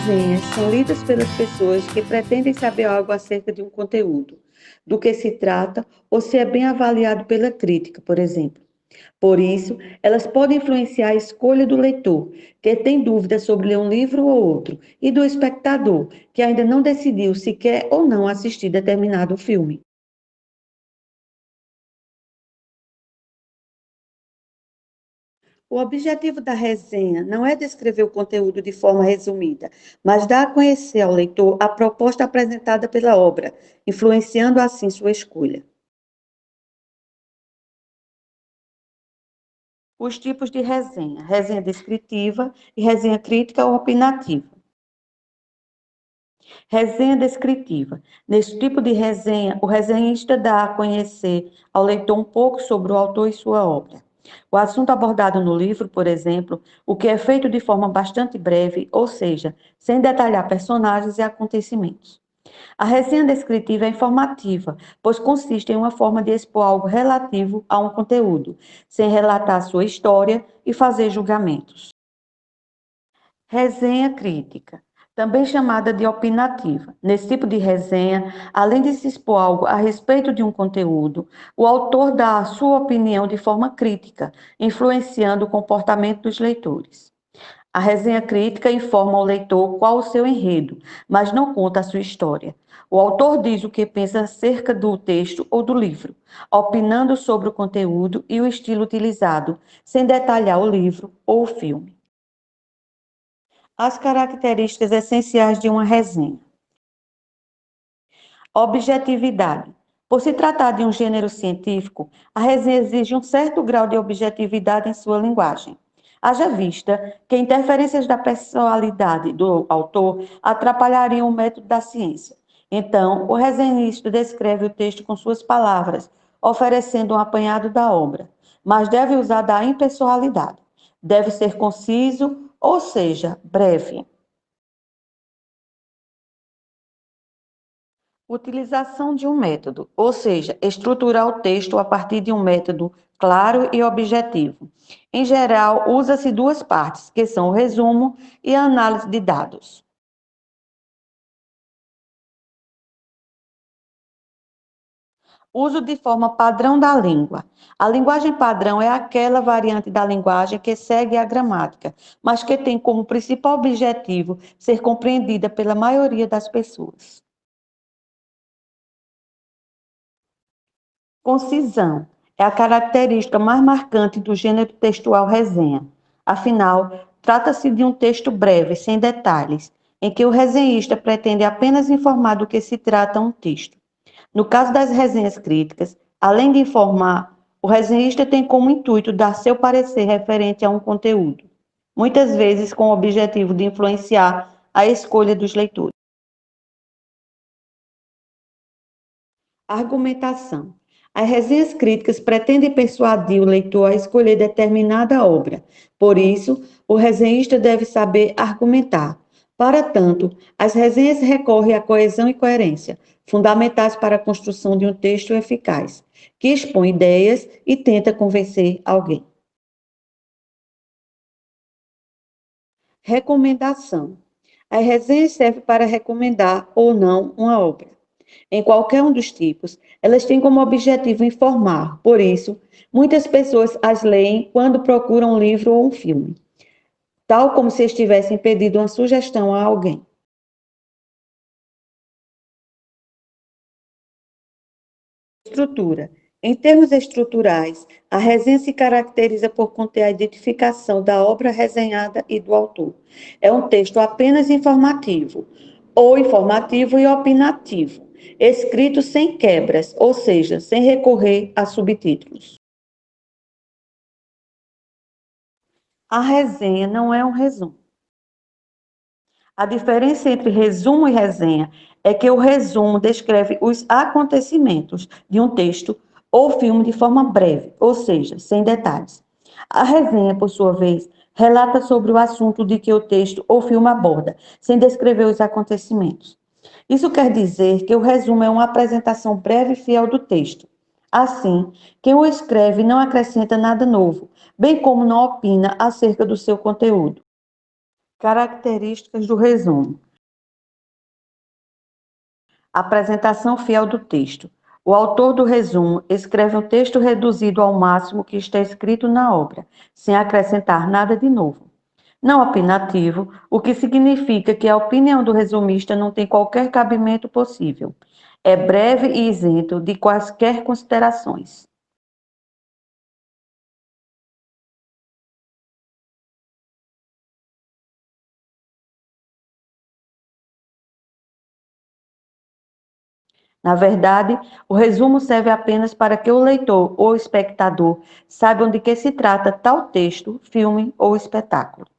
Resenhas são lidas pelas pessoas que pretendem saber algo acerca de um conteúdo, do que se trata ou se é bem avaliado pela crítica, por exemplo. Por isso, elas podem influenciar a escolha do leitor, que tem dúvidas sobre ler um livro ou outro, e do espectador, que ainda não decidiu se quer ou não assistir determinado filme. O objetivo da resenha não é descrever o conteúdo de forma resumida, mas dar a conhecer ao leitor a proposta apresentada pela obra, influenciando assim sua escolha. Os tipos de resenha: resenha descritiva e resenha crítica ou opinativa. Resenha descritiva. Nesse tipo de resenha, o resenhista dá a conhecer ao leitor um pouco sobre o autor e sua obra. O assunto abordado no livro, por exemplo, o que é feito de forma bastante breve, ou seja, sem detalhar personagens e acontecimentos. A resenha descritiva é informativa, pois consiste em uma forma de expor algo relativo a um conteúdo, sem relatar sua história e fazer julgamentos. Resenha crítica, também chamada de opinativa. Nesse tipo de resenha, além de se expor algo a respeito de um conteúdo, o autor dá a sua opinião de forma crítica, influenciando o comportamento dos leitores. A resenha crítica informa o leitor qual o seu enredo, mas não conta a sua história. O autor diz o que pensa acerca do texto ou do livro, opinando sobre o conteúdo e o estilo utilizado, sem detalhar o livro ou o filme. As características essenciais de uma resenha. Objetividade. Por se tratar de um gênero científico, a resenha exige um certo grau de objetividade em sua linguagem. Haja vista que interferências da personalidade do autor atrapalhariam o método da ciência. Então, o resenhista descreve o texto com suas palavras, oferecendo um apanhado da obra, mas deve usar da impessoalidade. Deve ser conciso, ou seja, breve. Utilização de um método, ou seja, estruturar o texto a partir de um método claro e objetivo. Em geral, usa-se duas partes, que são o resumo e a análise de dados. Uso de forma padrão da língua. A linguagem padrão é aquela variante da linguagem que segue a gramática, mas que tem como principal objetivo ser compreendida pela maioria das pessoas. Concisão é a característica mais marcante do gênero textual resenha. Afinal, trata-se de um texto breve, sem detalhes, em que o resenhista pretende apenas informar do que se trata um texto. No caso das resenhas críticas, além de informar, o resenhista tem como intuito dar seu parecer referente a um conteúdo, muitas vezes com o objetivo de influenciar a escolha dos leitores. Argumentação. As resenhas críticas pretendem persuadir o leitor a escolher determinada obra. Por isso, o resenhista deve saber argumentar. Para tanto, as resenhas recorrem à coesão e coerência, fundamentais para a construção de um texto eficaz, que expõe ideias e tenta convencer alguém. Recomendação. As resenhas servem para recomendar ou não uma obra. Em qualquer um dos tipos, elas têm como objetivo informar, por isso, muitas pessoas as leem quando procuram um livro ou um filme, tal como se estivessem pedindo uma sugestão a alguém. Estrutura. Em termos estruturais, a resenha se caracteriza por conter a identificação da obra resenhada e do autor. É um texto apenas informativo, ou informativo e opinativo, escrito sem quebras, ou seja, sem recorrer a subtítulos. A resenha não é um resumo. A diferença entre resumo e resenha é que o resumo descreve os acontecimentos de um texto ou filme de forma breve, ou seja, sem detalhes. A resenha, por sua vez, relata sobre o assunto de que o texto ou filme aborda, sem descrever os acontecimentos. Isso quer dizer que o resumo é uma apresentação breve e fiel do texto. Assim, quem o escreve não acrescenta nada novo, bem como não opina acerca do seu conteúdo. Características do resumo. Apresentação fiel do texto. O autor do resumo escreve um texto reduzido ao máximo que está escrito na obra, sem acrescentar nada de novo. Não opinativo, o que significa que a opinião do resumista não tem qualquer cabimento possível. É breve e isento de quaisquer considerações. Na verdade, o resumo serve apenas para que o leitor ou espectador saibam de que se trata tal texto, filme ou espetáculo.